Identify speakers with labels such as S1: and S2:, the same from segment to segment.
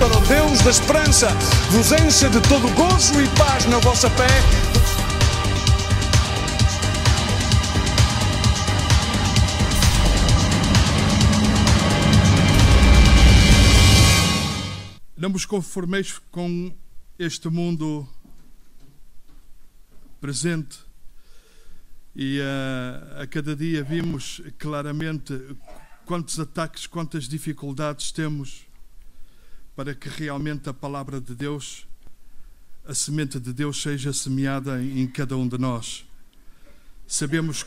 S1: para o Deus da esperança vos encha de todo gozo e paz na vossa fé.
S2: Não vos conformeis com este mundo presente e a cada dia vimos claramente quantos ataques, quantas dificuldades temos para que realmente a palavra de Deus, a semente de Deus seja semeada em cada um de nós. Sabemos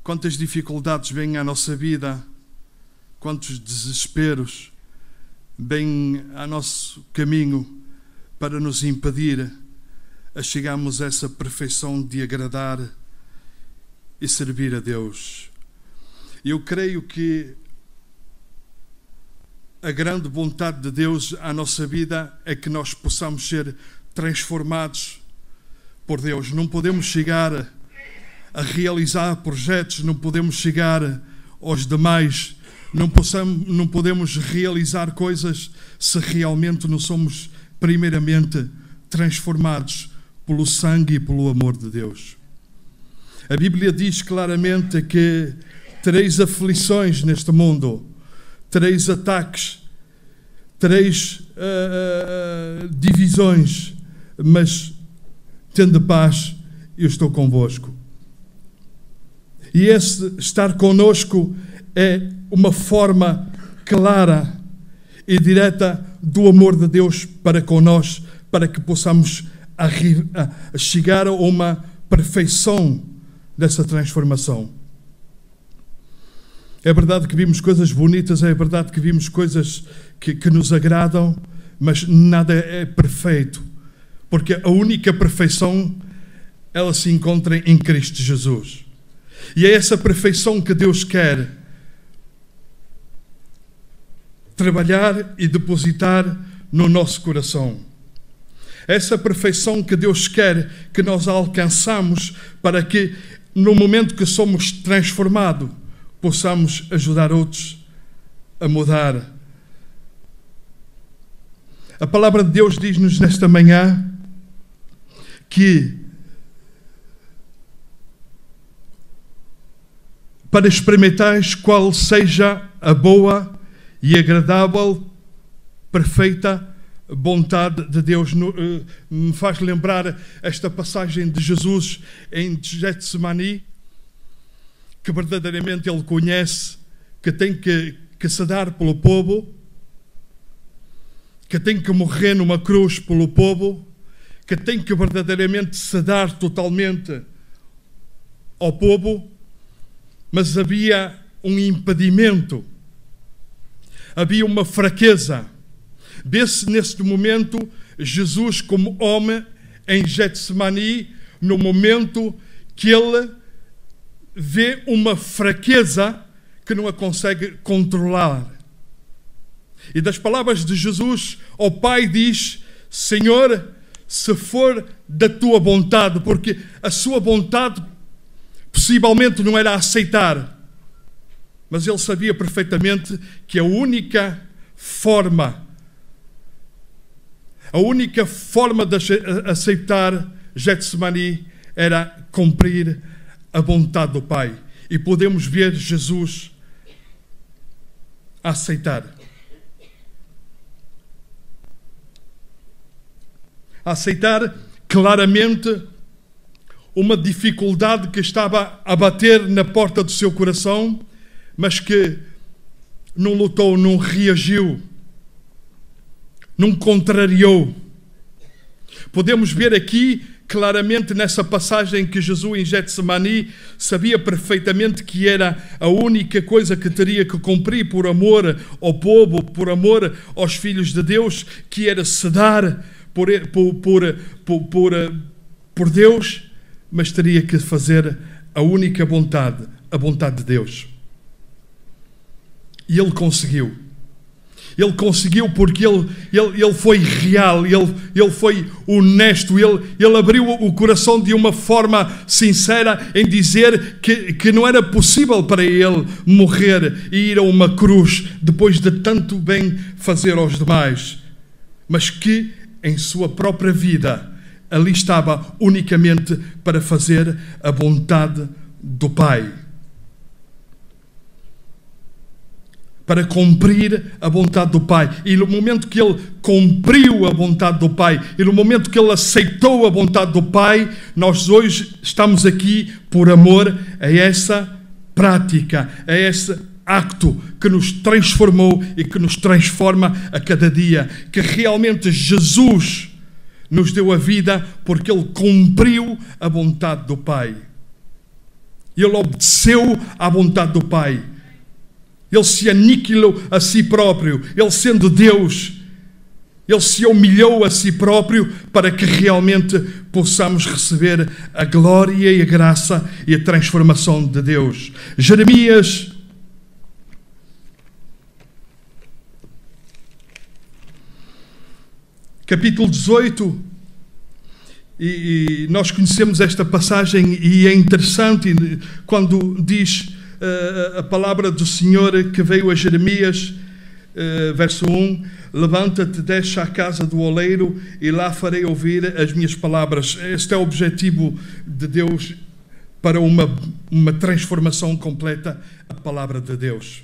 S2: quantas dificuldades vêm à nossa vida, quantos desesperos vêm ao nosso caminho para nos impedir a chegarmos a essa perfeição de agradar e servir a Deus. Eu creio que a grande vontade de Deus à nossa vida é que nós possamos ser transformados por Deus. Não podemos chegar a realizar projetos, não podemos chegar aos demais, não podemos realizar coisas se realmente não somos primeiramente transformados pelo sangue e pelo amor de Deus. A Bíblia diz claramente que tereis aflições neste mundo, tereis ataques, tereis divisões, mas tende paz, eu estou convosco. E esse estar conosco é uma forma clara e direta do amor de Deus para com nós, para que possamos chegar a uma perfeição dessa transformação. É verdade que vimos coisas bonitas, é verdade que vimos coisas que nos agradam, mas nada é perfeito, porque a única perfeição, ela se encontra em Cristo Jesus. E é essa perfeição que Deus quer trabalhar e depositar no nosso coração. Essa perfeição que Deus quer que nós alcançamos para que, no momento que somos transformados, possamos ajudar outros a mudar. A palavra de Deus diz-nos nesta manhã que para experimentais qual seja a boa e agradável, perfeita vontade de Deus. Me faz lembrar esta passagem de Jesus em Getsemani, que verdadeiramente ele conhece, que tem que se dar pelo povo, que tem que morrer numa cruz pelo povo, que tem que verdadeiramente se dar totalmente ao povo, mas havia um impedimento, havia uma fraqueza. Vê-se neste momento Jesus como homem em Getsemani, no momento que ele vê uma fraqueza que não a consegue controlar. E das palavras de Jesus ao Pai diz: Senhor, se for da tua vontade, porque a sua vontade possivelmente não era aceitar, mas ele sabia perfeitamente que a única forma de aceitar Getsemani era cumprir a vontade do Pai. E podemos ver Jesus a aceitar. A aceitar claramente uma dificuldade que estava a bater na porta do seu coração, mas que não lutou, não reagiu, não contrariou. Podemos ver aqui claramente nessa passagem que Jesus em Getsemani sabia perfeitamente que era a única coisa que teria que cumprir por amor ao povo, por amor aos filhos de Deus, que era se dar por Deus, mas teria que fazer a única vontade, a vontade de Deus. E ele conseguiu. Ele conseguiu porque ele foi real, ele foi honesto, ele abriu o coração de uma forma sincera em dizer que não era possível para ele morrer e ir a uma cruz depois de tanto bem fazer aos demais, mas que em sua própria vida ali estava unicamente para fazer a vontade do Pai. Para cumprir a vontade do Pai. E no momento que ele cumpriu a vontade do Pai, e no momento que ele aceitou a vontade do Pai, nós hoje estamos aqui por amor a essa prática, a esse acto que nos transformou e que nos transforma a cada dia. Que realmente Jesus nos deu a vida porque ele cumpriu a vontade do Pai. Ele obedeceu à vontade do Pai. Ele se aniquilou a si próprio. Ele, sendo Deus, ele se humilhou a si próprio para que realmente possamos receber a glória e a graça e a transformação de Deus. Jeremias, capítulo 18, e nós conhecemos esta passagem e é interessante quando diz a palavra do Senhor que veio a Jeremias, verso 1, levanta-te, desce à casa do oleiro e lá farei ouvir as minhas palavras. Este é o objetivo de Deus para uma transformação completa, a palavra de Deus.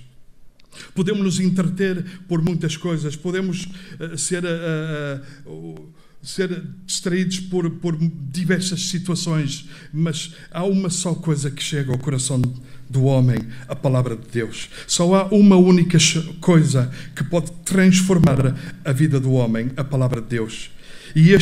S2: Podemos nos entreter por muitas coisas, podemos ser distraídos por diversas situações, mas há uma só coisa que chega ao coração do homem, a palavra de Deus. Só há uma única coisa que pode transformar a vida do homem, a palavra de Deus. E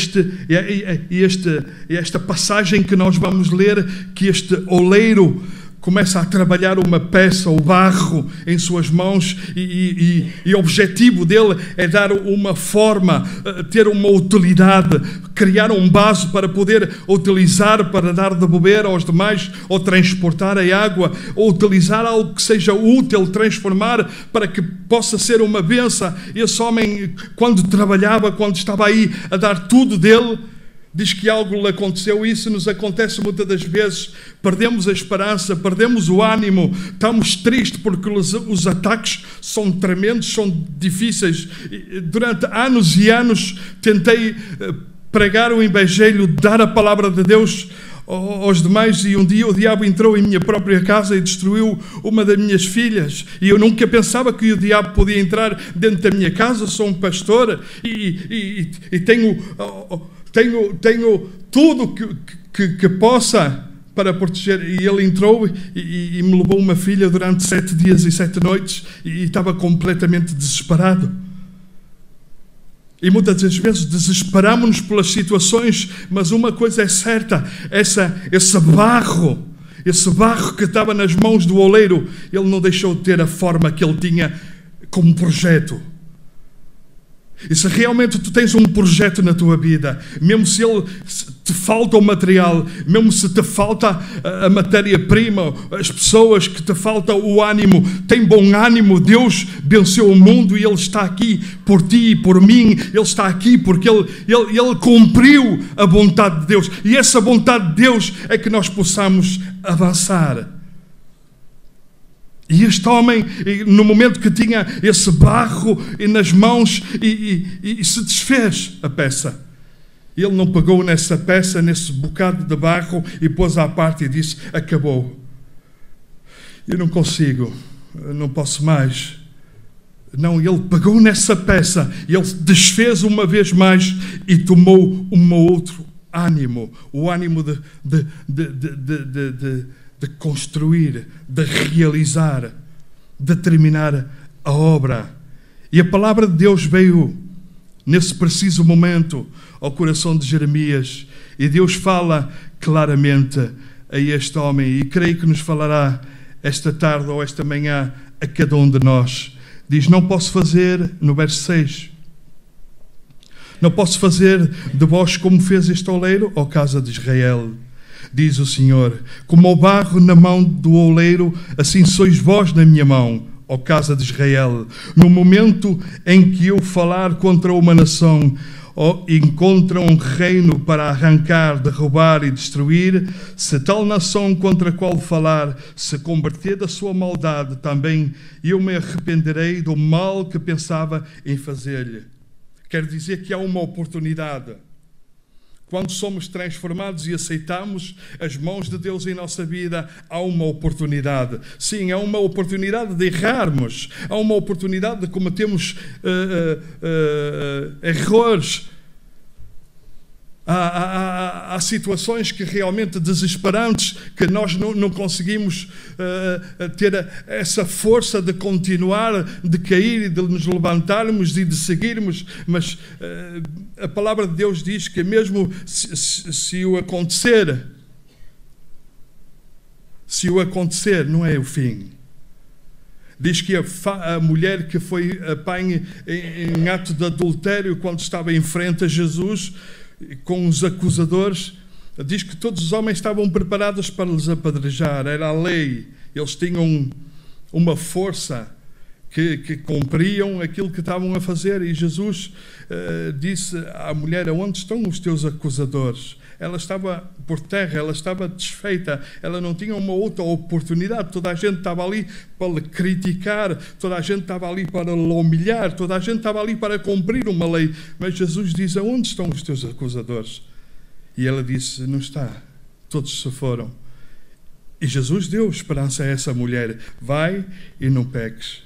S2: esta passagem que nós vamos ler, que este oleiro começa a trabalhar uma peça, o barro, em suas mãos e o objetivo dele é dar uma forma, ter uma utilidade, criar um vaso para poder utilizar, para dar de beber aos demais, ou transportar a água, ou utilizar algo que seja útil, transformar para que possa ser uma bênção. Esse homem, quando trabalhava, quando estava aí a dar tudo dele, diz que algo lhe aconteceu. Isso nos acontece muitas das vezes. Perdemos a esperança, perdemos o ânimo, estamos tristes porque os ataques são tremendos, são difíceis. Durante anos e anos tentei pregar o evangelho, dar a palavra de Deus aos demais, e um dia o diabo entrou em minha própria casa e destruiu uma das minhas filhas, e eu nunca pensava que o diabo podia entrar dentro da minha casa. Sou um pastor e tenho tudo que possa para proteger. E ele entrou e me levou uma filha durante 7 dias e 7 noites e estava completamente desesperado. E muitas das vezes desesperamos-nos pelas situações, mas uma coisa é certa, esse barro que estava nas mãos do oleiro, ele não deixou de ter a forma que ele tinha como projeto. E se realmente tu tens um projeto na tua vida, mesmo se te falta o material, mesmo se te falta a matéria-prima, as pessoas, que te falta o ânimo, tem bom ânimo. Deus venceu o mundo e Ele está aqui por ti e por mim. Ele está aqui porque Ele cumpriu a vontade de Deus. E essa vontade de Deus é que nós possamos avançar. E este homem, no momento que tinha esse barro nas mãos, e se desfez a peça. Ele não pegou nessa peça, nesse bocado de barro, e pôs à parte e disse: acabou. Eu não consigo, eu não posso mais. Não, ele pegou nessa peça, ele desfez uma vez mais e tomou um outro ânimo. O ânimo de construir, de realizar, de terminar a obra. E a palavra de Deus veio nesse preciso momento ao coração de Jeremias, e Deus fala claramente a este homem, e creio que nos falará esta tarde ou esta manhã a cada um de nós. Diz: não posso fazer, no verso 6, não posso fazer de vós como fez este oleiro, ó casa de Israel. Diz o Senhor: como o barro na mão do oleiro, assim sois vós na minha mão, ó casa de Israel, no momento em que eu falar contra uma nação, encontra um reino para arrancar, derrubar e destruir, se tal nação contra a qual falar se converter da sua maldade, também eu me arrependerei do mal que pensava em fazer-lhe. Quer dizer que há uma oportunidade. Quando somos transformados e aceitamos as mãos de Deus em nossa vida, há uma oportunidade. Sim, há uma oportunidade de errarmos, há uma oportunidade de cometermos erros. Há situações que realmente desesperantes, que nós não conseguimos ter essa força de continuar, de cair e de nos levantarmos e de seguirmos, mas a palavra de Deus diz que mesmo se o acontecer, não é o fim. Diz que a mulher que foi apanha em ato de adultério quando estava em frente a Jesus, com os acusadores, diz que todos os homens estavam preparados para lhes apedrejar. Era a lei. Eles tinham uma força que cumpriam aquilo que estavam a fazer. E Jesus disse à mulher: aonde estão os teus acusadores? Ela estava por terra, ela estava desfeita, ela não tinha uma outra oportunidade. Toda a gente estava ali para lhe criticar, toda a gente estava ali para lhe humilhar, toda a gente estava ali para cumprir uma lei. Mas Jesus diz: aonde estão os teus acusadores? E ela disse: não está, todos se foram. E Jesus deu esperança a essa mulher: vai e não peques.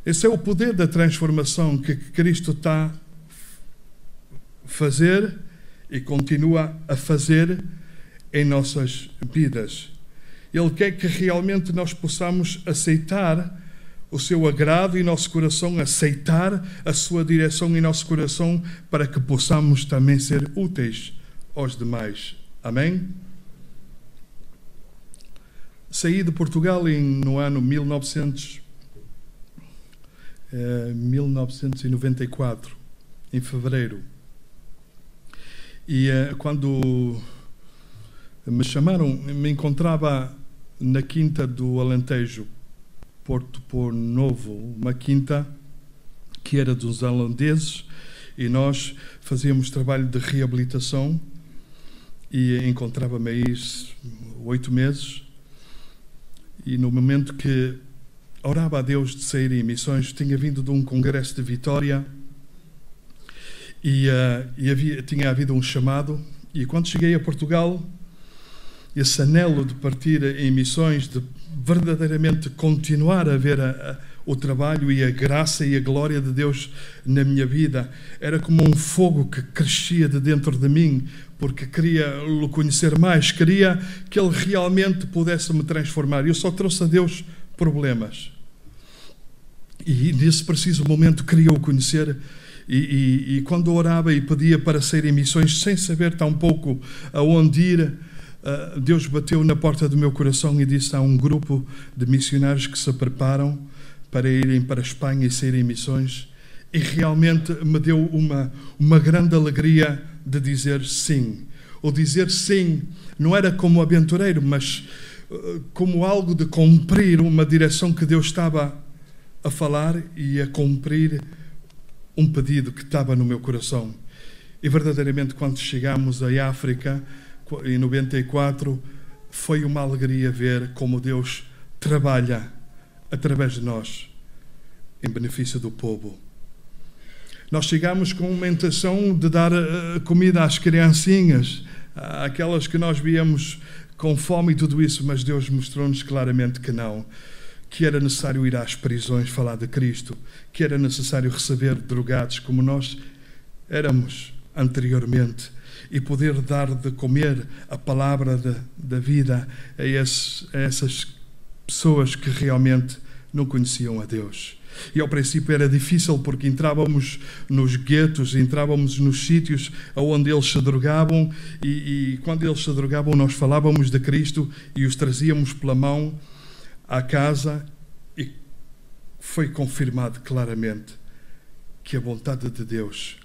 S2: Esse é o poder da transformação que Cristo está a fazer e continua a fazer em nossas vidas. Ele quer que realmente nós possamos aceitar o seu agrado em nosso coração, aceitar a sua direção em nosso coração, para que possamos também ser úteis aos demais. Amém? Saí de Portugal no ano 1994, em fevereiro. E quando me chamaram, me encontrava na Quinta do Alentejo, Porto Novo, uma quinta que era dos holandeses, e nós fazíamos trabalho de reabilitação, e encontrava-me aí 8 meses, e no momento que orava a Deus de sair em missões, tinha vindo de um congresso de Vitória, e tinha havido um chamado, e quando cheguei a Portugal, esse anelo de partir em missões, de verdadeiramente continuar a ver o trabalho e a graça e a glória de Deus na minha vida, era como um fogo que crescia de dentro de mim, porque queria o conhecer mais, queria que Ele realmente pudesse me transformar. Eu só trouxe a Deus problemas, e nesse preciso momento queria o conhecer. E quando orava e pedia para sair em missões, sem saber tão pouco aonde ir, Deus bateu na porta do meu coração e disse: há um grupo de missionários que se preparam para irem para a Espanha e saírem em missões. E realmente me deu uma grande alegria de dizer sim. O dizer sim não era como aventureiro, mas como algo de cumprir uma direção que Deus estava a falar e a cumprir um pedido que estava no meu coração. E verdadeiramente, quando chegámos à África, em 94, foi uma alegria ver como Deus trabalha através de nós, em benefício do povo. Nós chegámos com uma intenção de dar comida às criancinhas, aquelas que nós víamos com fome e tudo isso, mas Deus mostrou-nos claramente que não, que era necessário ir às prisões falar de Cristo, que era necessário receber drogados como nós éramos anteriormente, e poder dar de comer a palavra da vida a essas pessoas que realmente não conheciam a Deus. E ao princípio era difícil, porque entrávamos nos guetos, entrávamos nos sítios onde eles se drogavam, e quando eles se drogavam nós falávamos de Cristo e os trazíamos pela mão à casa, e foi confirmado claramente que a vontade de Deus,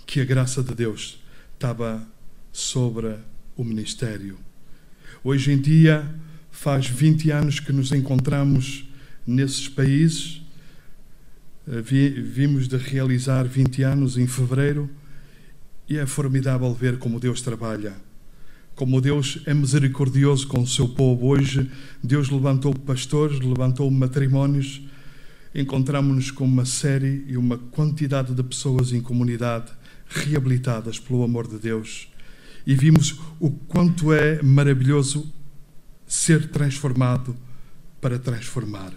S2: que a graça de Deus estava sobre o ministério. Hoje em dia Faz 20 anos que nos encontramos nesses países. Vimos de realizar 20 anos em fevereiro e é formidável ver como Deus trabalha, como Deus é misericordioso com o seu povo. Hoje Deus levantou pastores, levantou matrimónios, encontramos-nos com uma série e uma quantidade de pessoas em comunidade reabilitadas pelo amor de Deus, e vimos o quanto é maravilhoso ser transformado para transformar.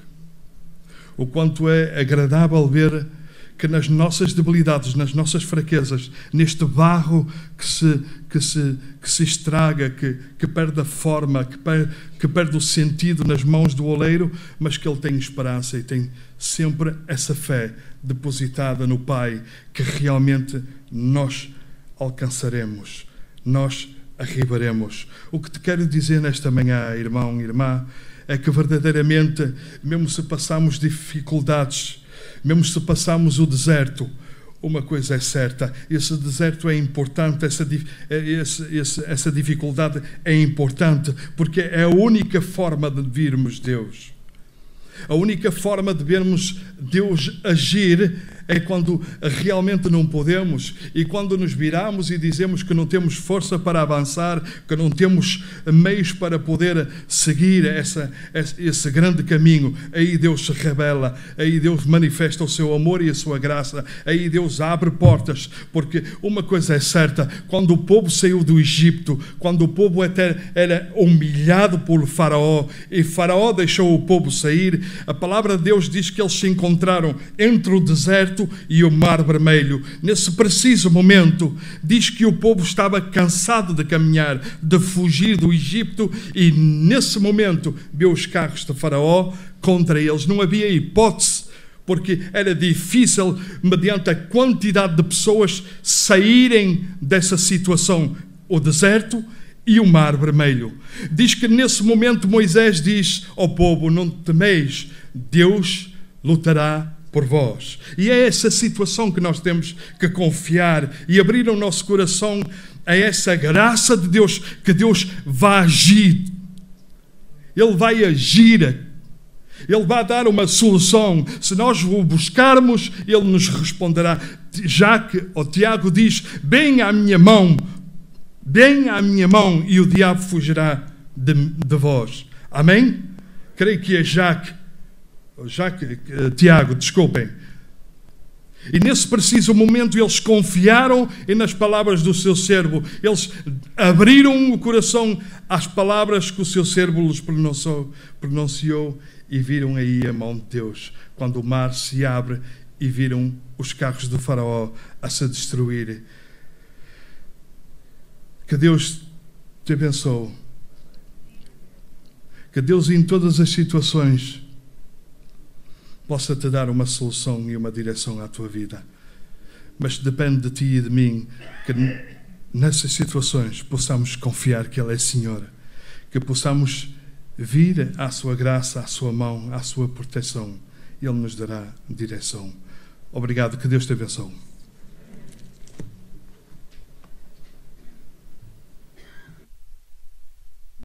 S2: O quanto é agradável ver que nas nossas debilidades, nas nossas fraquezas, neste barro que se estraga, que perde a forma, que perde o sentido nas mãos do oleiro, mas que ele tem esperança e tem sempre essa fé depositada no Pai, que realmente nós alcançaremos, nós arribaremos. O que te quero dizer nesta manhã, irmão e irmã, é que verdadeiramente, mesmo se passarmos dificuldades, mesmo se passarmos o deserto, uma coisa é certa: esse deserto é importante, essa dificuldade é importante, porque é a única forma de virmos Deus. A única forma de vermos Deus agir é quando realmente não podemos, e quando nos viramos e dizemos que não temos força para avançar, que não temos meios para poder seguir esse grande caminho. Aí Deus se revela, aí Deus manifesta o seu amor e a sua graça, aí Deus abre portas, porque uma coisa é certa: quando o povo saiu do Egito, quando o povo era humilhado por Faraó, e Faraó deixou o povo sair, a palavra de Deus diz que eles se encontraram entre o deserto e o mar vermelho. Nesse preciso momento, diz que o povo estava cansado de caminhar, de fugir do Egito, e nesse momento viu os carros de Faraó contra eles. Não havia hipótese, porque era difícil, mediante a quantidade de pessoas, saírem dessa situação, o deserto e o mar vermelho. Diz que nesse momento Moisés diz ao povo: não temeis, Deus lutará por vós. E é essa situação que nós temos que confiar e abrir o nosso coração a essa graça de Deus, que Deus vai agir. Ele vai agir. Ele vai dar uma solução. Se nós o buscarmos, Ele nos responderá. Já que o Tiago diz: bem à minha mão, e o diabo fugirá de vós. Amém? Creio que é Tiago, desculpem. E nesse preciso momento eles confiaram nas palavras do seu servo. Eles abriram o coração às palavras que o seu servo lhes pronunciou, e viram aí a mão de Deus, quando o mar se abre e viram os carros de Faraó a se destruir. Que Deus te abençoe. Que Deus, em todas as situações, possa te dar uma solução e uma direção à tua vida. Mas depende de ti e de mim que nessas situações possamos confiar que Ele é Senhor, que possamos vir à sua graça, à sua mão, à sua proteção. Ele nos dará direção. Obrigado, que Deus te abençoe.